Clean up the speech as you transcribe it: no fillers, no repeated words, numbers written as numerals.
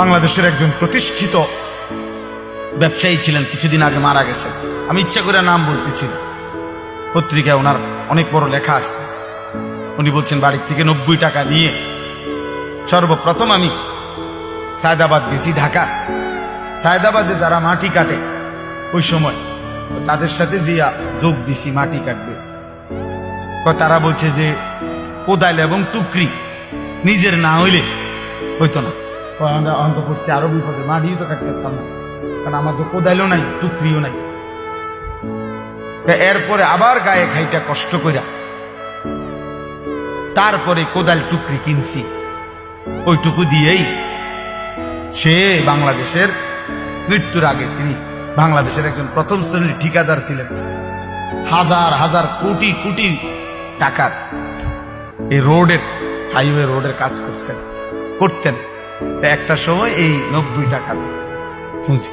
বাংলাদেশের একজন প্রতিষ্ঠিত ব্যবসায়ী ছিলেন, কিছুদিন আগে মারা গেছেন। আমি ইচ্ছা করে নাম বলতেছি, পত্রিকায় ওনার অনেক বড় লেখা আছে। উনি বলছেন বাড়ির থেকে 90 টাকা নিয়ে সর্বপ্রথম আমি সায়দাবাদ গেছি, ঢাকা। সায়দাবাদে যারা মাটি কাটে ওই সময় তাদের সাথে যে যোগ দিছি মাটি কাটবে, তারা বলছে যে কোদাল এবং টুকরি নিজের না হইলে হইতো না। অন্ত করছে আরো বিপদে, মাটিও তো কাটতে পারতাম না, কারণ আমার তো কোদাইলও নাই টুকরিও নাই। এরপরে আবার গায়ে খাইটা কষ্ট কইরা তারপরে কোদাল টুকরি কিনছি, ওইটুকু দিয়েই সে বাংলাদেশের মৃত্যুর আগে তিনি বাংলাদেশের একজন প্রথম শ্রেণীর ঠিকাদার ছিলেন। হাজার হাজার কোটি কোটি টাকার এই রোডের, হাইওয়ে রোডের কাজ করতেন। একটা সময় এই 90 টাকা শুনছি